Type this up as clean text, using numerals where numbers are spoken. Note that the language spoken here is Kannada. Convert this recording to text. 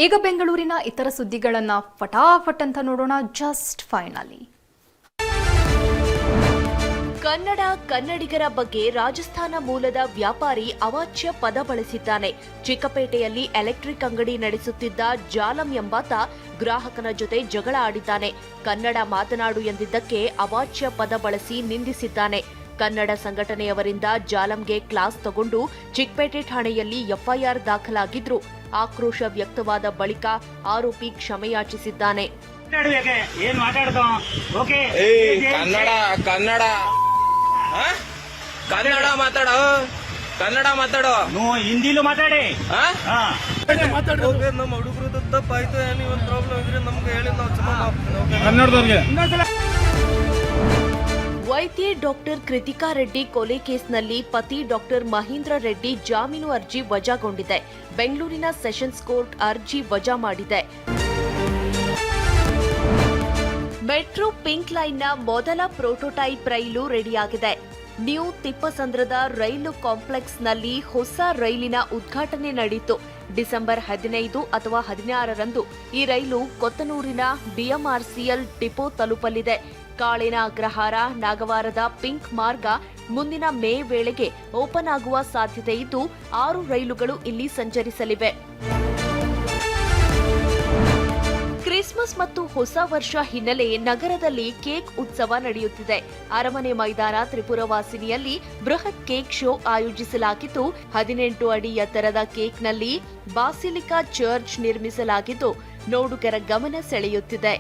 ಈಗ ಬೆಂಗಳೂರಿನ ಇತರ ಸುದ್ದಿಗಳನ್ನ ಫಟಾಫಟ್ ಅಂತ ನೋಡೋಣ. ಜಸ್ಟ್ ಫೈನಲಿ ಕನ್ನಡಿಗರ ಬಗ್ಗೆ ರಾಜಸ್ಥಾನ ಮೂಲದ ವ್ಯಾಪಾರಿ ಅವಾಚ್ಯ ಪದ ಬಳಸಿದ್ದಾನೆ. ಚಿಕ್ಕಪೇಟೆಯಲ್ಲಿ ಎಲೆಕ್ಟ್ರಿಕ್ ಅಂಗಡಿ ನಡೆಸುತ್ತಿದ್ದ ಜಾಲಂ ಎಂಬಾತ ಗ್ರಾಹಕನ ಜೊತೆ ಜಗಳ ಆಡಿದ್ದಾನೆ. ಕನ್ನಡ ಮಾತನಾಡು ಎಂದಿದ್ದಕ್ಕೆ ಅವಾಚ್ಯ ಪದ ಬಳಸಿ ನಿಂದಿಸಿದ್ದಾನೆ. ಕನ್ನಡ ಸಂಘಟನೆಯವರಿಂದ ಜಾಲಂಗೆ ಕ್ಲಾಸ್ ತಗೊಂಡು ಚಿಕ್ಕಪೇಟೆ ಠಾಣೆಯಲ್ಲಿ ಎಫ್ಐಆರ್ ದಾಖಲಾಗಿದ್ರು. ಆಕ್ರೋಶ ವ್ಯಕ್ತವಾದ ಬಳಿಕ ಆರೋಪಿ ಕ್ಷಮೆಯಾಚಿಸಿದ್ದಾನೆ. ಕನ್ನಡ ಮಾತಾಡೋ ಹಿಂದಿಲೂ ಮಾತಾಡಿ. ನಮ್ಮ ಹುಡುಗರು ತಪ್ಪಾಯ್ತು, ಒಂದು ಪ್ರಾಬ್ಲಮ್ ಇದ್ರೆ ನಮ್ಗೆ ಹೇಳಿ ನಾವು ಕನ್ನಡದವ್ರಿಗೆ. ವೈದ್ಯೆ ಡಾಕ್ಟರ್ ಕೃತಿಕಾ ರೆಡ್ಡಿ ಕೊಲೆ ಕೇಸ್ನಲ್ಲಿ ಪತಿ ಡಾಕ್ಟರ್ ಮಹೇಂದ್ರ ರೆಡ್ಡಿ ಜಾಮೀನು ಅರ್ಜಿ ವಜಾಗೊಂಡಿದೆ. ಬೆಂಗಳೂರಿನ ಸೆಷನ್ಸ್ ಕೋರ್ಟ್ ಅರ್ಜಿ ವಜಾ ಮಾಡಿದೆ. ಮೆಟ್ರೋ ಪಿಂಕ್ ಲೈನ್ನ ಮೊದಲ ಪ್ರೋಟೋಟೈಪ್ ರೈಲು ರೆಡಿಯಾಗಿದೆ. ನ್ಯೂ ತಿಪ್ಪಸಂದ್ರದ ರೈಲು ಕಾಂಪ್ಲೆಕ್ಸ್ನಲ್ಲಿ ಹೊಸ ರೈಲಿನ ಉದ್ಘಾಟನೆ ನಡೆಯಿತು. ಡಿಸೆಂಬರ್ 15 ಅಥವಾ 16ರಂದು ಈ ರೈಲು ಕೊತ್ತನೂರಿನ ಬಿಎಂಆರ್ಸಿಎಲ್ ಡಿಪೋ ತಲುಪಲಿದೆ. ಕಾಳಿನ ಅಗ್ರಹಾರ ನಾಗವಾರದ ಪಿಂಕ್ ಮಾರ್ಗ ಮುಂದಿನ ಮೇ ವೇಳೆಗೆ ಓಪನ್ ಆಗುವ ಸಾಧ್ಯತೆ ಇದ್ದು 6 ರೈಲುಗಳು ಇಲ್ಲಿ ಸಂಚರಿಸಲಿವೆ. ಕ್ರಿಸ್ಮಸ್ ಮತ್ತು ಹೊಸ ವರ್ಷ ಹಿನ್ನೆಲೆ ನಗರದಲ್ಲಿ ಕೇಕ್ ಉತ್ಸವ ನಡೆಯುತ್ತಿದೆ. ಅರಮನೆ ಮೈದಾನ ತ್ರಿಪುರವಾಸಿನಿಯಲ್ಲಿ ಬೃಹತ್ ಕೇಕ್ ಶೋ ಆಯೋಜಿಸಲಾಗಿದ್ದು 18 ಅಡಿ ಎತ್ತರದ ಕೇಕ್ನಲ್ಲಿ ಬಾಸಿಲಿಕಾ ಚರ್ಚ್ ನಿರ್ಮಿಸಲಾಗಿದ್ದು ನೋಡುಗರ ಗಮನ ಸೆಳೆಯುತ್ತಿದೆ.